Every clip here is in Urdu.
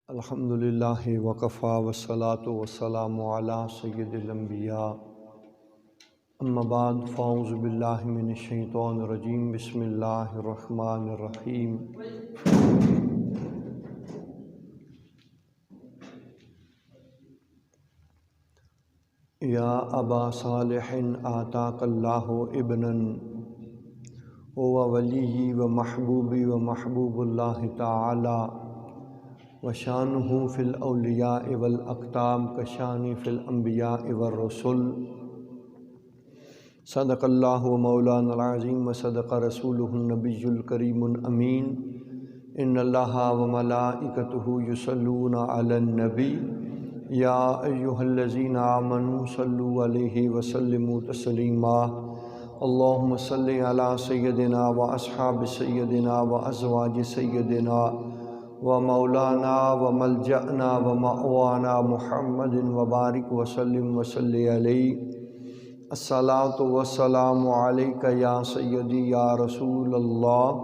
الحمدللہ وکفی والصلاة والسلام علی سید الانبیاء اما بعد فاعوذ باللہ من الشیطان الرجیم بسم اللہ الرحمن الرحیم یا ابا صالح آتاک اللہ ابنا هو ولی و محبوبی و محبوب اللہ تعالی وشانہ فی الاولیاء والاقطاب کشانی فی الانبیاء والرسل صدق اللہ مولانا العظیم وصدق رسولہ النبی الکریم الامین ان اللہ وملائکتہ یصلون علی النبی یا ایہا الذین آمنوا صلوا علیہ وسلموا تسلیما اللہم صلی علی سیدنا و اصحاب سیدنا و ازواج سیدنا و مولانا و ملجأنا و مأوانا محمد وبارک وسلم وصلی علیہ الصلاۃ والسلام علیک یا سیدی یا رسول اللہ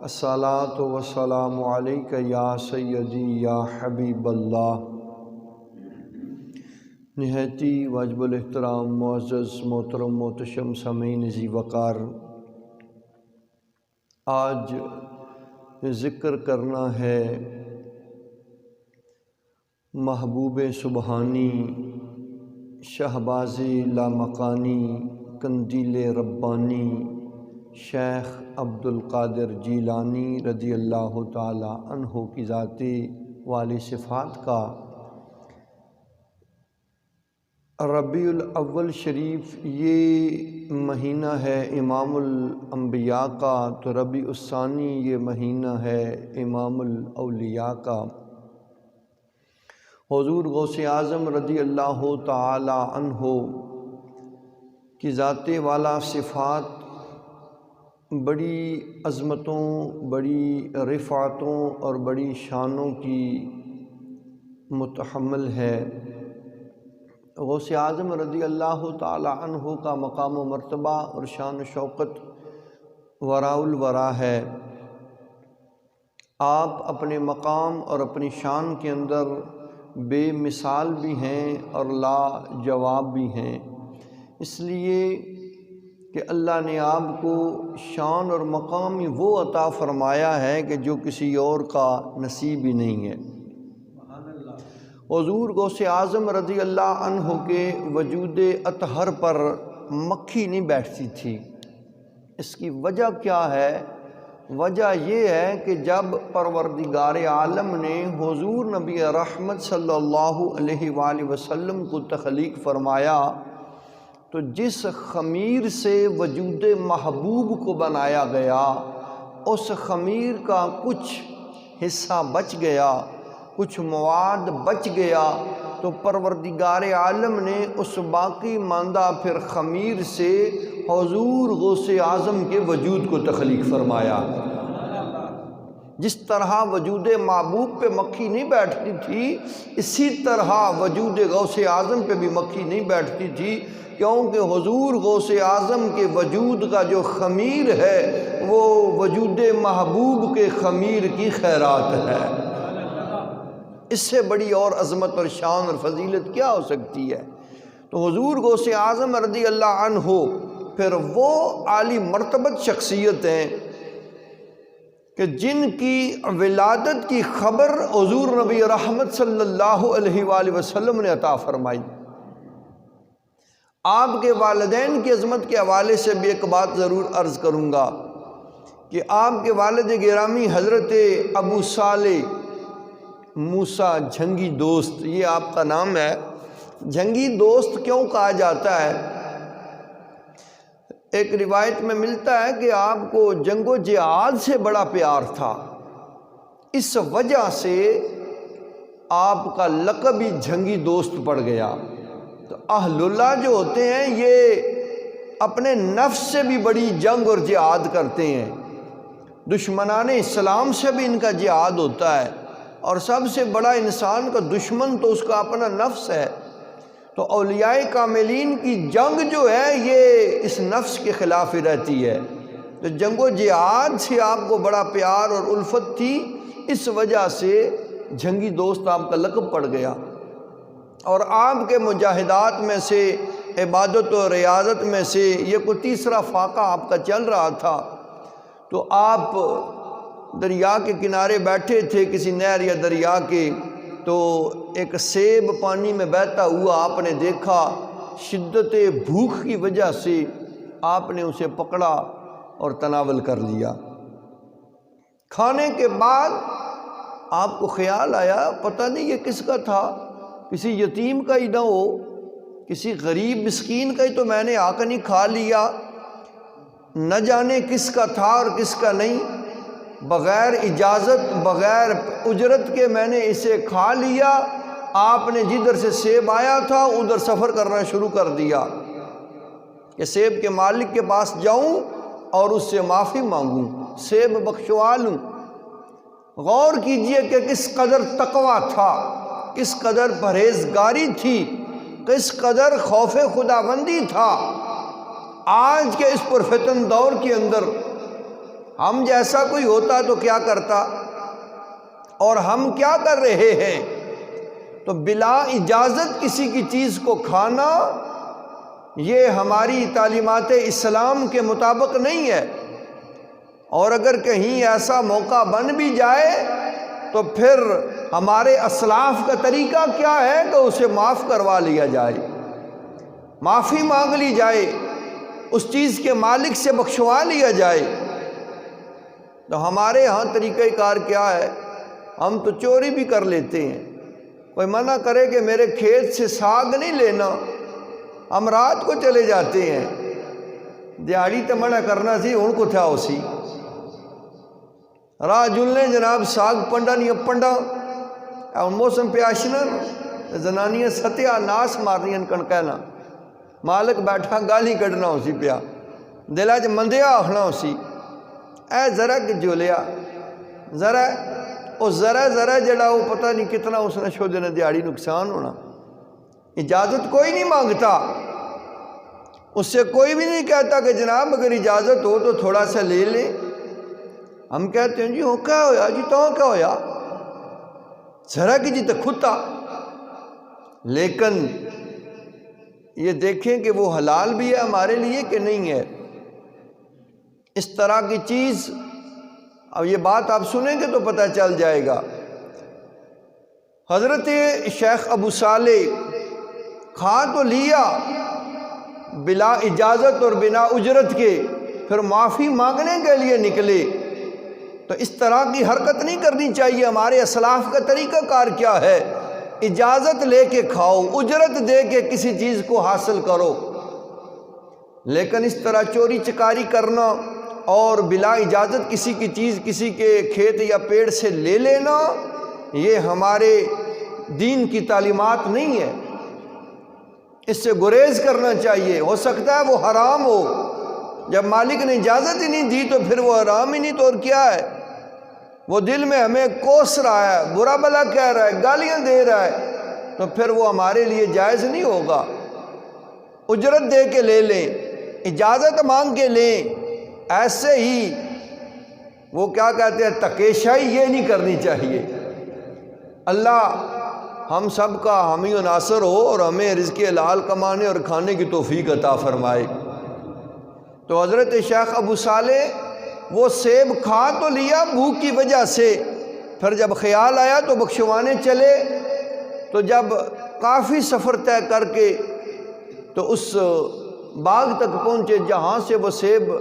الصلاۃ والسلام علیک یا سیدی یا حبیب اللہ۔ نہایتی واجب الاحترام معزز محترم محتشم سامعین ذی وقار، آج ذکر کرنا ہے محبوب سبحانی، شہباز لامکانی، قندیل ربانی، شیخ عبد القادر جیلانی رضی اللہ تعالی عنہ کی ذاتی والی صفات کا ربیع الاول شریف یہ مہینہ ہے امام الانبیاء کا، تو ربیع الثانی یہ مہینہ ہے امام الاولیاء کا۔ حضور غوث اعظم رضی اللہ تعالی عنہ کی ذات والا صفات بڑی عظمتوں، بڑی رفعتوں اور بڑی شانوں کی متحمل ہے۔ غوث اعظم رضی اللہ تعالی عنہ کا مقام و مرتبہ اور شان و شوکت وراء الورا ہے۔ آپ اپنے مقام اور اپنی شان کے اندر بے مثال بھی ہیں اور لا جواب بھی ہیں، اس لیے کہ اللہ نے آپ کو شان اور مقام وہ عطا فرمایا ہے کہ جو کسی اور کا نصیب ہی نہیں ہے۔ حضور غوث اعظم رضی اللہ عنہ کے وجود اطہر پر مکھی نہیں بیٹھتی تھی۔ اس کی وجہ کیا ہے؟ وجہ یہ ہے کہ جب پروردگار عالم نے حضور نبی رحمت صلی اللہ علیہ وآلہ وسلم کو تخلیق فرمایا تو جس خمیر سے وجود محبوب کو بنایا گیا اس خمیر کا کچھ حصہ بچ گیا، کچھ مواد بچ گیا، تو پروردگار عالم نے اس باقی ماندہ پھر خمیر سے حضور غوث اعظم کے وجود کو تخلیق فرمایا۔ جس طرح وجود محبوب پہ مکھی نہیں بیٹھتی تھی، اسی طرح وجود غوث اعظم پہ بھی مکھی نہیں بیٹھتی تھی، کیونکہ حضور غوث اعظم کے وجود کا جو خمیر ہے وہ وجود محبوب کے خمیر کی خیرات ہے۔ اس سے بڑی اور عظمت اور شان اور فضیلت کیا ہو سکتی ہے؟ تو حضور غوث اعظم رضی اللہ عنہ پھر وہ عالی مرتبت شخصیت ہیں کہ جن کی ولادت کی خبر حضور نبی رحمت صلی اللہ علیہ وآلہ وسلم نے عطا فرمائی۔ آپ کے والدین کی عظمت کے حوالے سے بھی ایک بات ضرور عرض کروں گا کہ آپ کے والد گرامی حضرت ابو صالح موسیٰ جھنگی دوست، یہ آپ کا نام ہے۔ جھنگی دوست کیوں کہا جاتا ہے؟ ایک روایت میں ملتا ہے کہ آپ کو جنگ و جہاد سے بڑا پیار تھا، اس وجہ سے آپ کا لقب ہی جھنگی دوست پڑ گیا۔ تو اہل اللہ جو ہوتے ہیں یہ اپنے نفس سے بھی بڑی جنگ اور جہاد کرتے ہیں، دشمنان اسلام سے بھی ان کا جہاد ہوتا ہے، اور سب سے بڑا انسان کا دشمن تو اس کا اپنا نفس ہے۔ تو اولیاء کاملین کی جنگ جو ہے یہ اس نفس کے خلاف ہی رہتی ہے۔ تو جنگ و جہاد سے آپ کو بڑا پیار اور الفت تھی، اس وجہ سے جنگی دوست آپ کا لقب پڑ گیا، اور آپ کے مجاہدات میں سے، عبادت و ریاضت میں سے یہ کوئی تیسرا فاقہ آپ کا چل رہا تھا۔ تو آپ دریا کے کنارے بیٹھے تھے، کسی نہر یا دریا کے، تو ایک سیب پانی میں بہتا ہوا آپ نے دیکھا، شدت بھوک کی وجہ سے آپ نے اسے پکڑا اور تناول کر لیا۔ کھانے کے بعد آپ کو خیال آیا پتہ نہیں یہ کس کا تھا، کسی یتیم کا ہی نہ ہو، کسی غریب مسکین کا ہی تو میں نے آ کر نہیں کھا لیا، نہ جانے کس کا تھا اور کس کا نہیں، بغیر اجازت بغیر اجرت کے میں نے اسے کھا لیا۔ آپ نے جدھر سے سیب آیا تھا ادھر سفر کرنا شروع کر دیا کہ سیب کے مالک کے پاس جاؤں اور اس سے معافی مانگوں، سیب بخشوا لوں۔ غور کیجئے کہ کس قدر تقویٰ تھا، کس قدر پرہیزگاری تھی، کس قدر خوف خداوندی تھا۔ آج کے اس پرفتن دور کے اندر ہم جیسا کوئی ہوتا تو کیا کرتا، اور ہم کیا کر رہے ہیں؟ تو بلا اجازت کسی کی چیز کو کھانا یہ ہماری تعلیمات اسلام کے مطابق نہیں ہے، اور اگر کہیں ایسا موقع بن بھی جائے تو پھر ہمارے اسلاف کا طریقہ کیا ہے کہ اسے معاف کروا لیا جائے، معافی مانگ لی جائے، اس چیز کے مالک سے بخشوا لیا جائے۔ تو ہمارے ہاں طریقہ کار کیا ہے؟ ہم تو چوری بھی کر لیتے ہیں، کوئی منع کرے کہ میرے کھیت سے ساگ نہیں لینا، ہم رات کو چلے جاتے ہیں، دیہڑی تو منع کرنا سی ان کو تھا اسی راہ جلنے جناب ساگ پنڈا نہیں پنڈا موسم پہ آشنا زنانیاں ستیا ناس مارنی کہنا مالک بیٹھا گالی کڈنا اسی پیا دلا چ مندیا آخنا اسی اے ذرا کہ جولیا ذرا وہ ذرا جڑا وہ پتہ نہیں کتنا اس نے شو دینا دیہڑی نقصان ہونا۔ اجازت کوئی نہیں مانگتا، اس سے کوئی بھی نہیں کہتا کہ جناب اگر اجازت ہو تو تھوڑا سا لے لیں۔ ہم کہتے ہیں جی ہو کیا ہویا جی تو کیا ہویا ذرا کہ جی تو کھتا، لیکن یہ دیکھیں کہ وہ حلال بھی ہے ہمارے لیے کہ نہیں ہے۔ اس طرح کی چیز اب یہ بات آپ سنیں گے تو پتہ چل جائے گا۔ حضرت شیخ ابو صالح کھا تو لیا بلا اجازت اور بنا اجرت کے، پھر معافی مانگنے کے لیے نکلے، تو اس طرح کی حرکت نہیں کرنی چاہیے۔ ہمارے اسلاف کا طریقہ کار کیا ہے؟ اجازت لے کے کھاؤ، اجرت دے کے کسی چیز کو حاصل کرو، لیکن اس طرح چوری چکاری کرنا اور بلا اجازت کسی کی چیز کسی کے کھیت یا پیڑ سے لے لینا یہ ہمارے دین کی تعلیمات نہیں ہے، اس سے گریز کرنا چاہیے۔ ہو سکتا ہے وہ حرام ہو، جب مالک نے اجازت ہی نہیں دی تو پھر وہ حرام ہی نہیں تو اور کیا ہے؟ وہ دل میں ہمیں کوس رہا ہے، برا بلا کہہ رہا ہے، گالیاں دے رہا ہے، تو پھر وہ ہمارے لیے جائز نہیں ہوگا۔ اجرت دے کے لے لیں، اجازت مانگ کے لیں، ایسے ہی وہ کیا کہتے ہیں تکیشائی یہ نہیں کرنی چاہیے۔ اللہ ہم سب کا حامی و ناصر ہو اور ہمیں رزق حلال کمانے اور کھانے کی توفیق عطا فرمائے۔ تو حضرت شیخ ابو صالح وہ سیب کھا تو لیا بھوک کی وجہ سے، پھر جب خیال آیا تو بخشوانے چلے، تو جب کافی سفر طے کر کے تو اس باغ تک پہنچے جہاں سے وہ سیب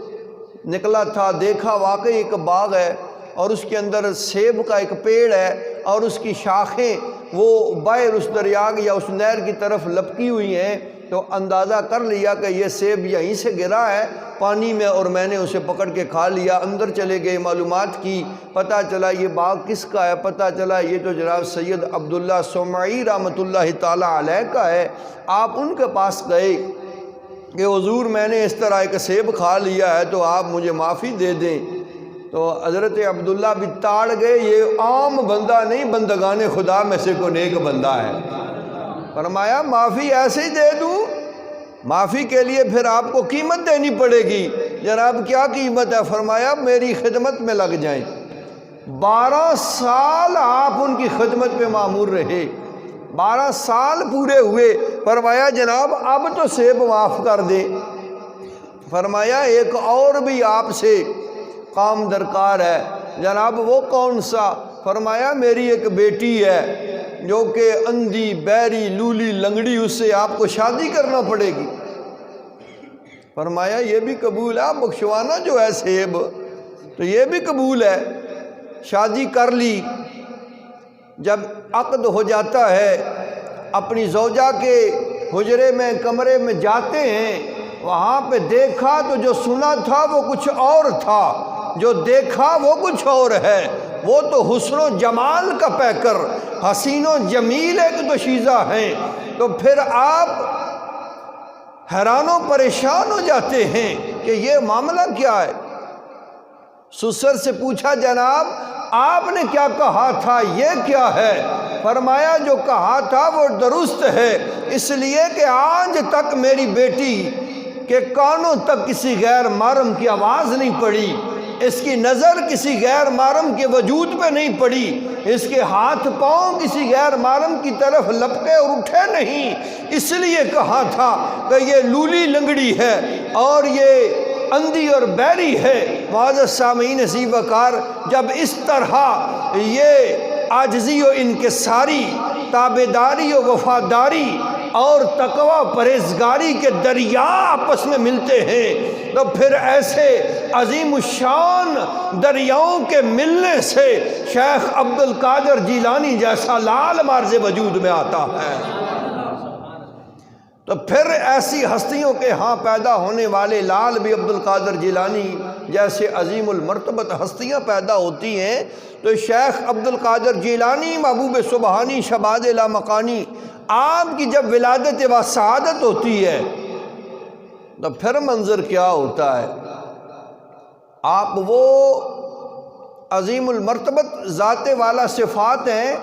نکلا تھا، دیکھا واقعی ایک باغ ہے اور اس کے اندر سیب کا ایک پیڑ ہے اور اس کی شاخیں وہ باہر اس دریا یا اس نہر کی طرف لپکی ہوئی ہیں، تو اندازہ کر لیا کہ یہ سیب یہیں سے گرا ہے پانی میں اور میں نے اسے پکڑ کے کھا لیا۔ اندر چلے گئے، معلومات کی، پتہ چلا یہ باغ کس کا ہے، پتہ چلا یہ تو جناب سید عبداللہ سمعی رحمۃ اللہ تعالیٰ علیہ کا ہے۔ آپ ان کے پاس گئے کہ حضور میں نے اس طرح ایک سیب کھا لیا ہے تو آپ مجھے معافی دے دیں۔ تو حضرت عبداللہ بھی تاڑ گئے، یہ عام بندہ نہیں، بندگان خدا میں سے کوئی نیک بندہ ہے۔ فرمایا معافی ایسے ہی دے دوں؟ معافی کے لیے پھر آپ کو قیمت دینی پڑے گی۔ جناب کیا قیمت ہے؟ فرمایا میری خدمت میں لگ جائیں، 12 سال آپ ان کی خدمت پہ مامور رہے، 12 سال پورے ہوئے۔ فرمایا جناب اب تو سیب معاف کر دے۔ فرمایا ایک اور بھی آپ سے کام درکار ہے۔ جناب وہ کون سا؟ فرمایا میری ایک بیٹی ہے جو کہ اندھی بہری لولی لنگڑی، اس سے آپ کو شادی کرنا پڑے گی۔ فرمایا یہ بھی قبول ہے، بخشوانا جو ہے سیب تو یہ بھی قبول ہے۔ شادی کر لی۔ جب عقد ہو جاتا ہے اپنی زوجہ کے حجرے میں کمرے میں جاتے ہیں، وہاں پہ دیکھا تو جو سنا تھا وہ کچھ اور تھا، جو دیکھا وہ کچھ اور ہے۔ وہ تو حسن و جمال کا پیکر، حسین و جمیل ایک تو شیزہ ہیں، تو پھر آپ حیران و پریشان ہو جاتے ہیں کہ یہ معاملہ کیا ہے۔ سسر سے پوچھا جناب آپ نے کیا کہا تھا، یہ کیا ہے؟ فرمایا جو کہا تھا وہ درست ہے، اس لیے کہ آج تک میری بیٹی کے کانوں تک کسی غیر محرم کی آواز نہیں پڑی، اس کی نظر کسی غیر محرم کے وجود پہ نہیں پڑی، اس کے ہاتھ پاؤں کسی غیر محرم کی طرف لپکے اور اٹھے نہیں، اس لیے کہا تھا کہ یہ لولی لنگڑی ہے اور یہ اندھی اور بہری ہے۔ معزز سامعین عزیز وقار، جب اس طرح یہ عاجزی و انکساری، تابعداری و وفاداری اور تقوی پرہیزگاری کے دریا آپس میں ملتے ہیں تو پھر ایسے عظیم الشان دریاؤں کے ملنے سے شیخ عبد القادر جیلانی جیسا لال مارز وجود میں آتا ہے۔ تو پھر ایسی ہستیوں کے ہاں پیدا ہونے والے لال بھی عبد القادر جیلانی جیسے عظیم المرتبت ہستیاں پیدا ہوتی ہیں، تو شیخ عبد القادر جیلانی محبوب سبحانی شباد لامکانی آپ کی جب ولادت و سعادت ہوتی ہے تو پھر منظر کیا ہوتا ہے؟ آپ وہ عظیم المرتبت ذات والا صفات ہیں،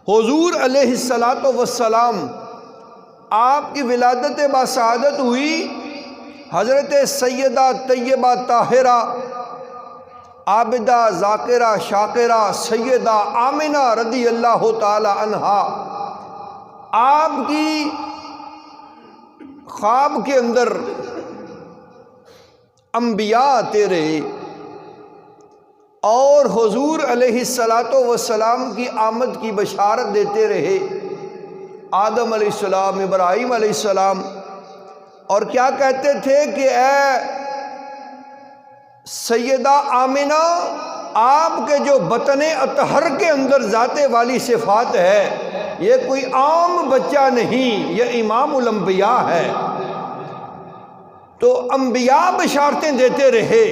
حضور علیہ السلام آپ کی ولادت بسعادت ہوئی، حضرت سیدہ طیبہ طاہرہ عابدہ ذاکرہ شاکرہ سیدہ آمنہ رضی اللہ تعالی عنہا آپ کی خواب کے اندر انبیاء آتے رہے اور حضور علیہ السلام کی آمد کی بشارت دیتے رہے، آدم علیہ السلام، ابراہیم علیہ السلام، اور کیا کہتے تھے کہ اے سیدہ آمنہ آپ کے جو بطن اطہر کے اندر ذات والی صفات ہے یہ کوئی عام بچہ نہیں، یہ امام الانبیاء ہے۔ تو انبیاء بشارتیں دیتے رہے،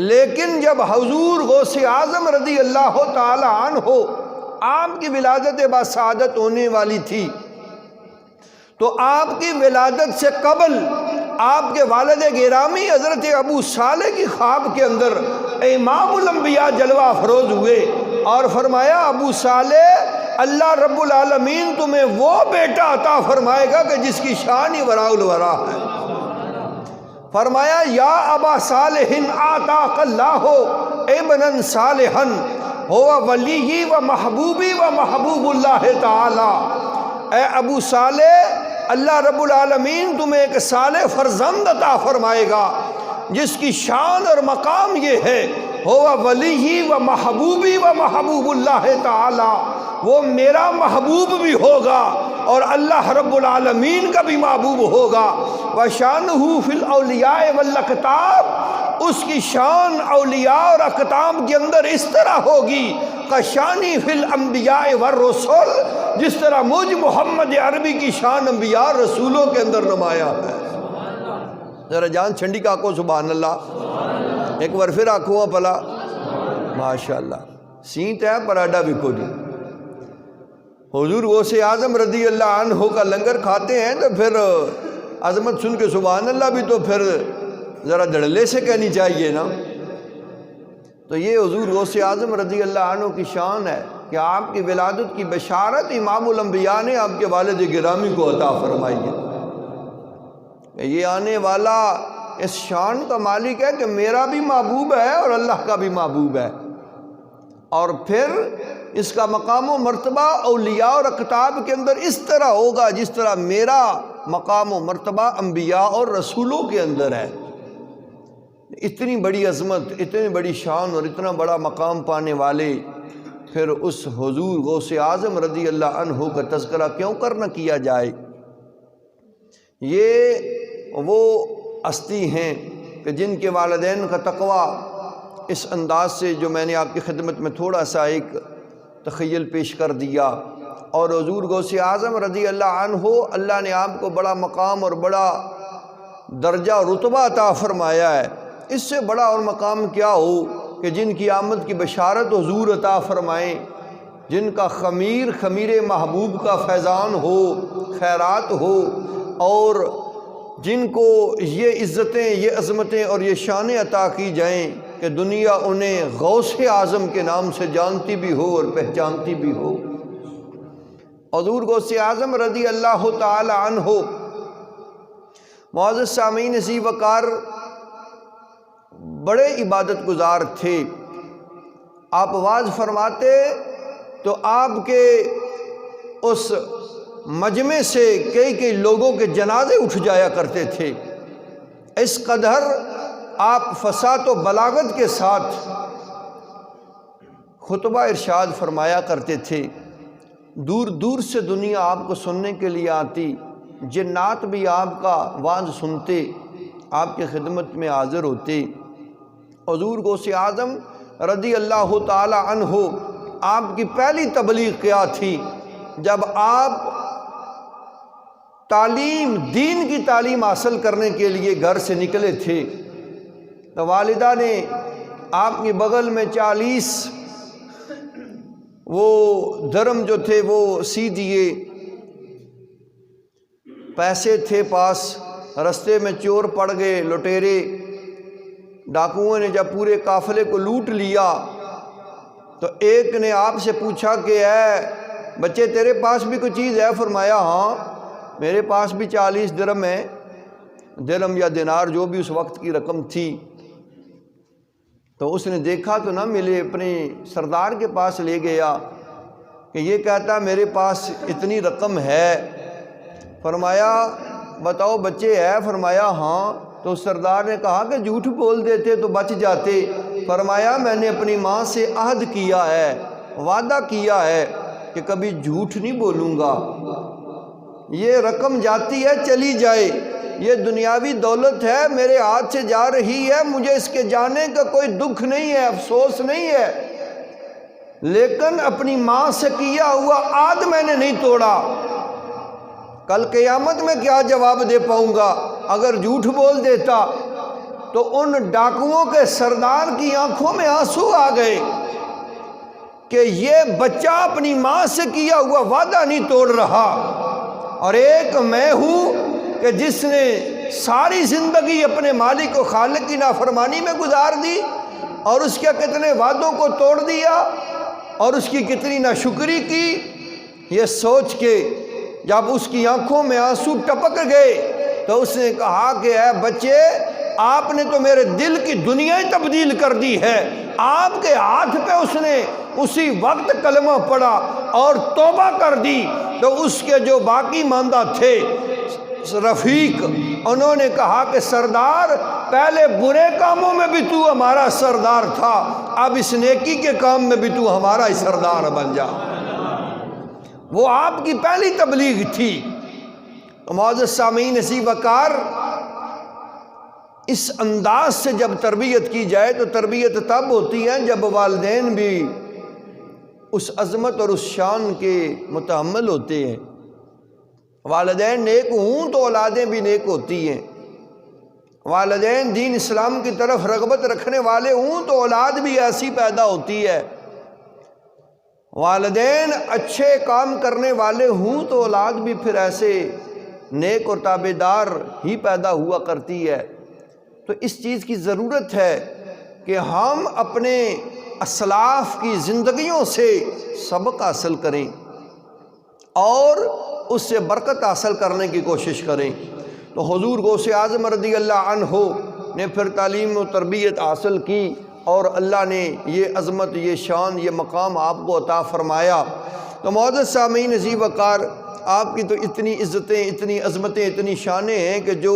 لیکن جب حضور غوث اعظم رضی اللہ تعالی عنہ آپ کی ولادت بسعادت ہونے والی تھی تو آپ کی ولادت سے قبل آپ کے والد گرامی حضرت ابو صالح کی خواب کے اندر امام الانبیاء جلوہ افروز ہوئے اور فرمایا ابو صالح اللہ رب العالمین تمہیں وہ بیٹا عطا فرمائے گا کہ جس کی شان ہی وراء الورا ہے۔ فرمایا یا ابا صالح آتاک اللہ ابنا صالحا ہوا ولی و محبوبی و محبوب اللہ تعالی۔ اے ابو صالح اللہ رب العالمین تمہیں ایک صالح فرزند عطا فرمائے گا جس کی شان اور مقام یہ ہے ہوا ولی و محبوبی و محبوب اللہ تعالی، وہ میرا محبوب بھی ہوگا اور اللہ رب العالمین کا بھی محبوب ہوگا۔ وَشَانُهُ فِي الْأَوْلِيَاءِ وَالْأَقْطَابِ، اس کی شان اولیاء اور اقطاب کے اندر اس طرح ہوگی قَشَانِي فِي الْأَنْبِيَاءِ وَالرُّسُلِ، جس طرح مجھ محمد عربی کی شان انبیاء رسولوں کے اندر نمایاں ہے۔ ذرا جان چھنڈی کا آکو سبحان اللہ، ایک بار پھر آکھوں پلا ماشاءاللہ، سینت ہے پراڈا بھی کو دی۔ حضور غوث اعظم رضی اللہ عنہ کا لنگر کھاتے ہیں تو پھر عظمت سن کے سبحان اللہ بھی تو پھر ذرا دھڑلے سے کہنی چاہیے نا۔ تو یہ حضور غوث اعظم رضی اللہ عنہ کی شان ہے کہ آپ کی ولادت کی بشارت امام الانبیاء نے آپ کے والد گرامی کو عطا فرمائی ہے۔ یہ آنے والا اس شان کا مالک ہے کہ میرا بھی محبوب ہے اور اللہ کا بھی محبوب ہے۔ اور پھر اس کا مقام و مرتبہ اولیاء اور اقطاب کے اندر اس طرح ہوگا جس طرح میرا مقام و مرتبہ انبیاء اور رسولوں کے اندر ہے۔ اتنی بڑی عظمت، اتنی بڑی شان اور اتنا بڑا مقام پانے والے پھر اس حضور غوث اعظم رضی اللہ عنہ کا تذکرہ کیوں نہ کیا جائے۔ یہ وہ ہستی ہیں کہ جن کے والدین کا تقویٰ اس انداز سے جو میں نے آپ کی خدمت میں تھوڑا سا ایک تخیل پیش کر دیا، اور حضور غوث اعظم رضی اللہ عنہ اللہ نے آپ کو بڑا مقام اور بڑا درجہ اور رتبہ عطا فرمایا ہے۔ اس سے بڑا اور مقام کیا ہو کہ جن کی آمد کی بشارت حضور عطا فرمائیں، جن کا خمیر محبوب کا فیضان ہو، خیرات ہو، اور جن کو یہ عزتیں، یہ عظمتیں اور یہ شانیں عطا کی جائیں کہ دنیا انہیں غوث اعظم کے نام سے جانتی بھی ہو اور پہچانتی بھی ہو۔ حضور غوث اعظم رضی اللہ تعالی عنہ معزز سامعین عزیز وقار بڑے عبادت گزار تھے۔ آپ واعظ فرماتے تو آپ کے اس مجمع سے کئی لوگوں کے جنازے اٹھ جایا کرتے تھے۔ اس قدر آپ فصاحت و بلاغت کے ساتھ خطبہ ارشاد فرمایا کرتے تھے۔ دور دور سے دنیا آپ کو سننے کے لیے آتی، جنات بھی آپ کا واعظ سنتے، آپ کی خدمت میں حاضر ہوتے۔ حضور غوث اعظم رضی اللہ تعالی عنہ آپ کی پہلی تبلیغ کیا تھی؟ جب آپ دین کی تعلیم حاصل کرنے کے لیے گھر سے نکلے تھے تو والدہ نے آپ کے بغل میں 40 وہ درم جو تھے وہ سی دیے، پیسے تھے پاس۔ رستے میں چور پڑ گئے، لٹیرے ڈاکوؤں نے جب پورے قافلے کو لوٹ لیا تو ایک نے آپ سے پوچھا کہ اے بچے تیرے پاس بھی کوئی چیز ہے؟ فرمایا ہاں میرے پاس بھی 40 درم ہے، درم یا دینار جو بھی اس وقت کی رقم تھی۔ تو اس نے دیکھا تو نہ ملے، اپنے سردار کے پاس لے گیا کہ یہ کہتا میرے پاس اتنی رقم ہے۔ فرمایا بتاؤ بچے ہے؟ فرمایا ہاں۔ تو سردار نے کہا کہ جھوٹ بول دیتے تو بچ جاتے۔ فرمایا میں نے اپنی ماں سے عہد کیا ہے، وعدہ کیا ہے کہ کبھی جھوٹ نہیں بولوں گا۔ یہ رقم جاتی ہے چلی جائے، یہ دنیاوی دولت ہے میرے ہاتھ سے جا رہی ہے، مجھے اس کے جانے کا کوئی دکھ نہیں ہے، افسوس نہیں ہے، لیکن اپنی ماں سے کیا ہوا عہد میں نے نہیں توڑا۔ کل قیامت میں کیا جواب دے پاؤں گا؟ اگر جھوٹ بول دیتا تو ان ڈاکوؤں کے سردار کی آنکھوں میں آنسو آ گئے کہ یہ بچہ اپنی ماں سے کیا ہوا وعدہ نہیں توڑ رہا، اور ایک میں ہوں کہ جس نے ساری زندگی اپنے مالک و خالق کی نافرمانی میں گزار دی اور اس کے کتنے وعدوں کو توڑ دیا اور اس کی کتنی ناشکری کی۔ یہ سوچ کے جب اس کی آنکھوں میں آنسو ٹپک گئے تو اس نے کہا کہ اے بچے آپ نے تو میرے دل کی دنیا ہی تبدیل کر دی ہے۔ آپ کے ہاتھ پہ اس نے اسی وقت کلمہ پڑھا اور توبہ کر دی تو اس کے جو باقی ماندہ تھے رفیق، انہوں نے کہا کہ سردار پہلے برے کاموں میں بھی تو ہمارا سردار تھا، اب اس نیکی کے کام میں بھی تو ہمارا ہی سردار بن جا۔ وہ آپ کی پہلی تبلیغ تھی۔ معزز سامعین عزیز وقار، اس انداز سے جب تربیت کی جائے تو تربیت تب ہوتی ہے جب والدین بھی اس عظمت اور اس شان کے متحمل ہوتے ہیں۔ والدین نیک ہوں تو اولادیں بھی نیک ہوتی ہیں، والدین دین اسلام کی طرف رغبت رکھنے والے ہوں تو اولاد بھی ایسی پیدا ہوتی ہے، والدین اچھے کام کرنے والے ہوں تو اولاد بھی پھر ایسے نیک اور تابعدار ہی پیدا ہوا کرتی ہے۔ تو اس چیز کی ضرورت ہے کہ ہم اپنے اسلاف کی زندگیوں سے سبق حاصل کریں اور اس سے برکت حاصل کرنے کی کوشش کریں۔ تو حضور غوث اعظم رضی اللہ عنہ نے پھر تعلیم و تربیت حاصل کی اور اللہ نے یہ عظمت، یہ شان، یہ مقام آپ کو عطا فرمایا۔ تو معزز سامعین عزیز وقار، آپ کی تو اتنی عزتیں، اتنی عظمتیں، اتنی شانیں ہیں کہ جو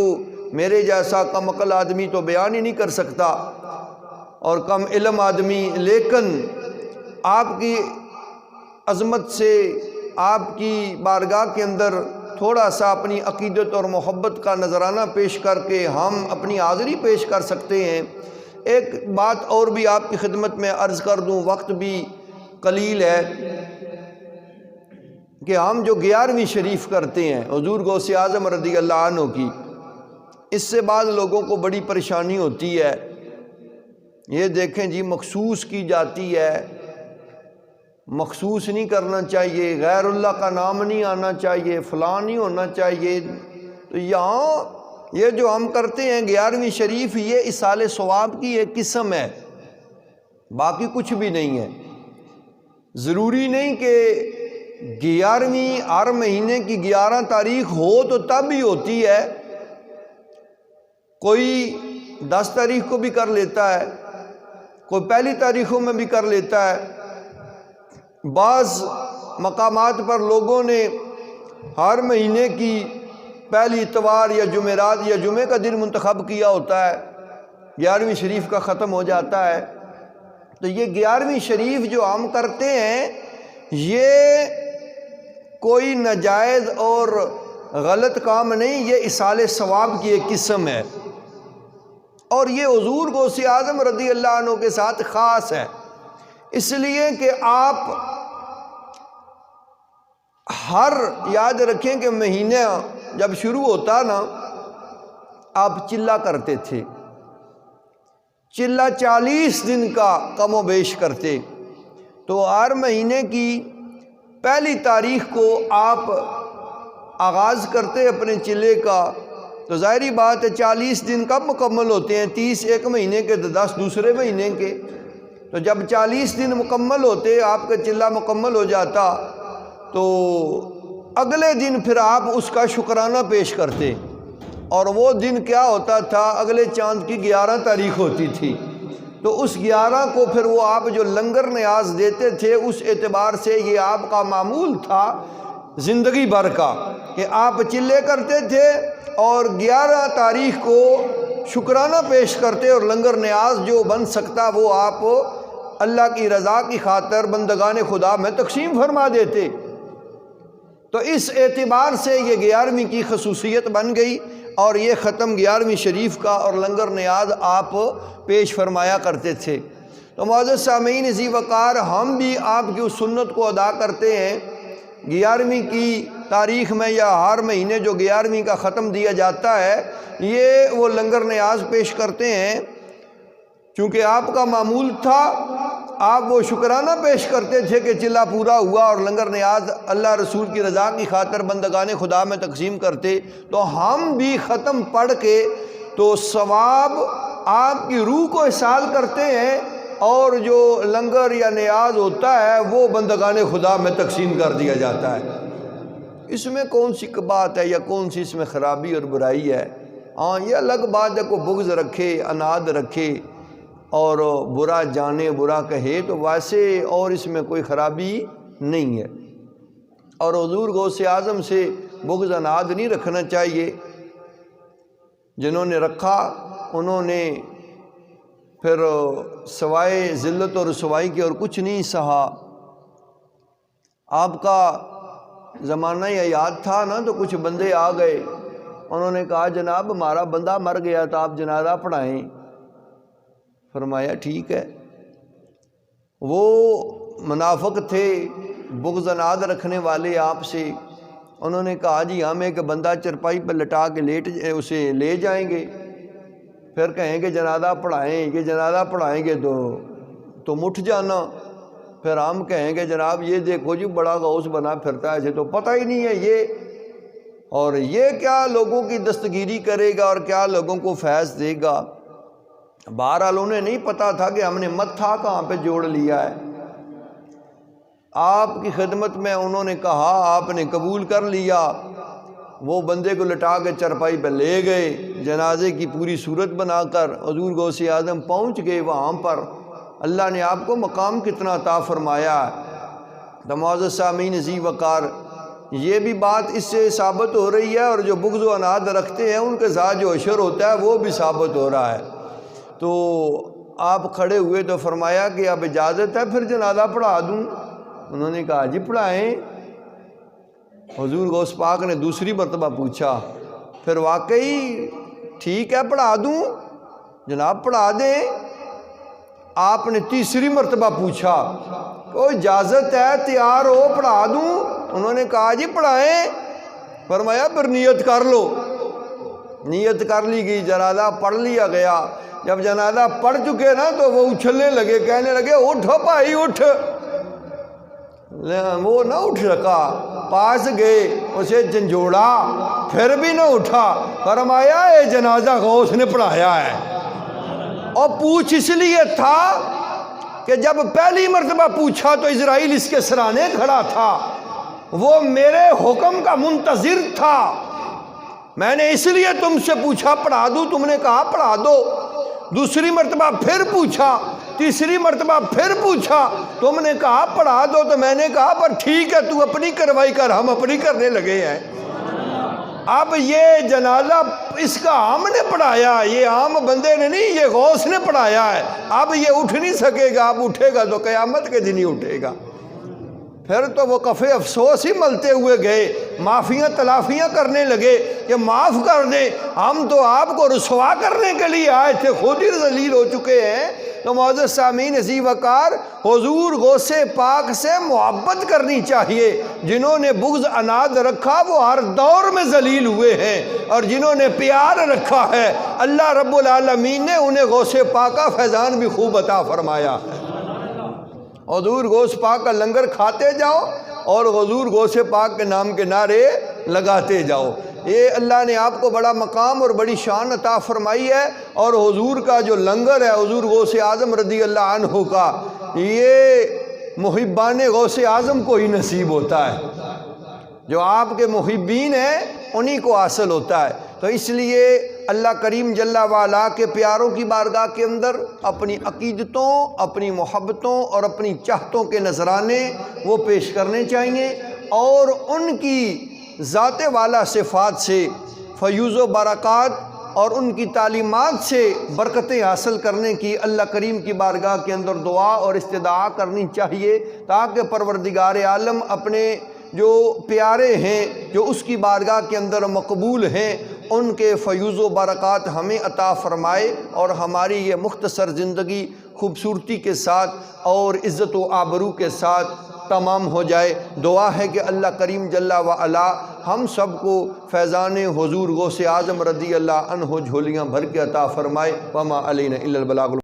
میرے جیسا کم عقل آدمی تو بیان ہی نہیں کر سکتا، اور کم علم آدمی، لیکن آپ کی عظمت سے، آپ کی بارگاہ کے اندر تھوڑا سا اپنی عقیدت اور محبت کا نذرانہ پیش کر کے ہم اپنی حاضری پیش کر سکتے ہیں۔ ایک بات اور بھی آپ کی خدمت میں عرض کر دوں، وقت بھی قلیل ہے، کہ ہم جو 11ویں شریف کرتے ہیں حضور غوث اعظم رضی اللہ عنہ کی، اس سے بعض لوگوں کو بڑی پریشانی ہوتی ہے۔ یہ دیکھیں جی، مخصوص کی جاتی ہے، مخصوص نہیں کرنا چاہیے، غیر اللہ کا نام نہیں آنا چاہیے، فلاں نہیں ہونا چاہیے۔ تو یہاں یہ جو ہم کرتے ہیں 11ویں شریف، یہ اصال ثواب کی ایک قسم ہے، باقی کچھ بھی نہیں ہے۔ ضروری نہیں کہ 11ویں ہر مہینے کی 11 تاریخ ہو تو تب ہی ہوتی ہے، کوئی 10 تاریخ کو بھی کر لیتا ہے، کوئی پہلی تاریخوں میں بھی کر لیتا ہے۔ بعض مقامات پر لوگوں نے ہر مہینے کی پہلی اتوار یا جمعرات یا جمعے کا دن منتخب کیا ہوتا ہے، 11ویں شریف کا ختم ہو جاتا ہے۔ تو یہ 11ویں شریف جو ہم کرتے ہیں، یہ کوئی ناجائز اور غلط کام نہیں، یہ اصال ثواب کی ایک قسم ہے، اور یہ حضور غوث اعظم رضی اللہ عنہ کے ساتھ خاص ہے، اس لیے کہ آپ ہر یاد رکھیں کہ مہینہ جب شروع ہوتا نا، آپ چلہ کرتے تھے، چلہ 40 دن کا کم و بیش کرتے، تو ہر مہینے کی پہلی تاریخ کو آپ آغاز کرتے اپنے چلے کا، تو ظاہری بات ہے 40 دن کب مکمل ہوتے ہیں؟ 30 ایک مہینے کے، 10 دوسرے مہینے کے۔ تو جب 40 دن مکمل ہوتے، آپ کا چلہ مکمل ہو جاتا، تو اگلے دن پھر آپ اس کا شکرانہ پیش کرتے، اور وہ دن کیا ہوتا تھا؟ اگلے چاند کی 11 تاریخ ہوتی تھی، تو اس 11 کو پھر وہ آپ جو لنگر نیاز دیتے تھے، اس اعتبار سے یہ آپ کا معمول تھا زندگی بھر کا، کہ آپ چلے کرتے تھے اور 11 تاریخ کو شکرانہ پیش کرتے، اور لنگر نیاز جو بن سکتا وہ آپ اللہ کی رضا کی خاطر بندگان خدا میں تقسیم فرما دیتے۔ تو اس اعتبار سے یہ 11ویں کی خصوصیت بن گئی، اور یہ ختم 11ویں شریف کا اور لنگر نیاز آپ پیش فرمایا کرتے تھے۔ تو معزز سامعین عزیز وقار، ہم بھی آپ کی اس سنت کو ادا کرتے ہیں، 11ویں کی تاریخ میں یا ہر مہینے جو 11ویں کا ختم دیا جاتا ہے، یہ وہ لنگر نیاز پیش کرتے ہیں، چونکہ آپ کا معمول تھا، آپ وہ شکرانہ پیش کرتے تھے کہ چلہ پورا ہوا، اور لنگر نیاز اللہ رسول کی رضا کی خاطر بندگان خدا میں تقسیم کرتے۔ تو ہم بھی ختم پڑھ کے تو ثواب آپ کی روح کو احسال کرتے ہیں، اور جو لنگر یا نیاز ہوتا ہے وہ بندگان خدا میں تقسیم کر دیا جاتا ہے۔ اس میں کون سی بات ہے یا کون سی اس میں خرابی اور برائی ہے؟ ہاں، یہ الگ بات ہے، کوئی بغض رکھے، اناد رکھے اور برا جانے، برا کہے، تو ویسے اور اس میں کوئی خرابی نہیں ہے، اور حضور غوث اعظم سے بغض اناد نہیں رکھنا چاہیے۔ جنہوں نے رکھا انہوں نے پھر سوائے ذلت اور رسوائی کے اور کچھ نہیں سہا۔ آپ کا زمانہ حیات تھا نا، تو کچھ بندے آ گئے، انہوں نے کہا جناب ہمارا بندہ مر گیا تھا، آپ جنازہ پڑھائیں۔ فرمایا ٹھیک ہے۔ وہ منافق تھے، بغض اناد رکھنے والے آپ سے، انہوں نے کہا جی ہم ایک بندہ چرپائی پہ لٹا کے اسے لے جائیں گے، پھر کہیں گے جنازہ پڑھائیں، یہ جنازہ پڑھائیں گے تو تم اٹھ جانا، پھر ہم کہیں گے جناب یہ دیکھو جی بڑا غوث بنا پھرتا ہے، اسے تو پتہ ہی نہیں ہے یہ، اور یہ کیا لوگوں کی دستگیری کرے گا اور کیا لوگوں کو فیض دے گا۔ بہرحال انہیں نہیں پتا تھا کہ ہم نے متھا کہاں پہ جوڑ لیا ہے۔ آپ کی خدمت میں انہوں نے کہا، آپ نے قبول کر لیا، وہ بندے کو لٹا کے چرپائی پہ لے گئے، جنازے کی پوری صورت بنا کر حضور غوث اعظم پہنچ گئے وہاں پر، اللہ نے آپ کو مقام کتنا عطا فرمایا ہے۔ تو معزز سامعین ذی وقار، یہ بھی بات اس سے ثابت ہو رہی ہے، اور جو بغض و عناد رکھتے ہیں ان کے ساتھ جو عشر ہوتا ہے وہ بھی ثابت ہو رہا ہے۔ تو آپ کھڑے ہوئے تو فرمایا کہ اب اجازت ہے پھر جنازہ پڑھا دوں؟ انہوں نے کہا جی پڑھائیں۔ حضور غوث پاک نے دوسری مرتبہ پوچھا، پھر واقعی ٹھیک ہے پڑھا دوں؟ جناب پڑھا دیں۔ آپ نے تیسری مرتبہ پوچھا، کوئی اجازت ہے تیار ہو پڑھا دوں؟ انہوں نے کہا جی پڑھائیں۔ فرمایا پھر نیت کر لو۔ نیت کر لی گئی، جنازہ پڑھ لیا گیا۔ جب جنازہ پڑھ چکے نا تو وہ اچھلنے لگے، کہنے لگے اٹھو بھائی اٹھ۔ وہ نہ اٹھ سکا، پاس گئے اسے جھنجھوڑا، پھر بھی نہ اٹھا۔ فرمایا یہ جنازہ غوث نے پڑھایا ہے۔ اور پوچھ اس لیے تھا کہ جب پہلی مرتبہ پوچھا تو اسرائیل اس کے سرانے کھڑا تھا، وہ میرے حکم کا منتظر تھا۔ میں نے اس لیے تم سے پوچھا پڑھا دوں، تم نے کہا پڑھا دو۔ دوسری مرتبہ پھر پوچھا، تیسری مرتبہ پھر پوچھا، تم نے کہا پڑھا دو۔ تو میں نے کہا پر ٹھیک ہے تو اپنی کارروائی کر، ہم اپنی کرنے لگے ہیں۔ اب یہ جنازہ اس کا ہم نے پڑھایا، یہ عام بندے نے نہیں، یہ غوث نے پڑھایا ہے۔ اب یہ اٹھ نہیں سکے گا، اب اٹھے گا تو قیامت کے دن ہی اٹھے گا۔ پھر تو وہ کفِ افسوس ہی ملتے ہوئے گئے، معافیاں تلافیاں کرنے لگے کہ معاف کر دیں، ہم تو آپ کو رسوا کرنے کے لیے آئے تھے، خود ہی ذلیل ہو چکے ہیں۔ تو معزز سامعین ذی وقار، حضور غوث پاک سے محبت کرنی چاہیے۔ جنہوں نے بغض عناد رکھا وہ ہر دور میں ذلیل ہوئے ہیں، اور جنہوں نے پیار رکھا ہے اللہ رب العالمین نے انہیں غوث پاک کا فیضان بھی خوب عطا فرمایا ہے۔ حضور غوث پاک کا لنگر کھاتے جاؤ اور حضور غوث پاک کے نام کے نعرے لگاتے جاؤ۔ یہ اللہ نے آپ کو بڑا مقام اور بڑی شان عطا فرمائی ہے، اور حضور کا جو لنگر ہے حضور غوث اعظم رضی اللہ عنہ کا، یہ محبان غوث اعظم کو ہی نصیب ہوتا ہے۔ جو آپ کے محبین ہیں انہی کو حاصل ہوتا ہے۔ تو اس لیے اللہ کریم جل وعلا کے پیاروں کی بارگاہ کے اندر اپنی عقیدتوں، اپنی محبتوں اور اپنی چاہتوں کے نذرانے وہ پیش کرنے چاہیے، اور ان کی ذات والا صفات سے فیوز و برکات اور ان کی تعلیمات سے برکتیں حاصل کرنے کی اللہ کریم کی بارگاہ کے اندر دعا اور استدعا کرنی چاہیے، تاکہ پروردگار عالم اپنے جو پیارے ہیں، جو اس کی بارگاہ کے اندر مقبول ہیں، ان کے فیوز و برکات ہمیں عطا فرمائے، اور ہماری یہ مختصر زندگی خوبصورتی کے ساتھ اور عزت و آبرو کے ساتھ تمام ہو جائے۔ دعا ہے کہ اللہ کریم جل وعلا ہم سب کو فیضان حضور غوث اعظم رضی اللہ عنہ جھولیاں بھر کے عطا فرمائے۔ وما علینا الا البلاغ۔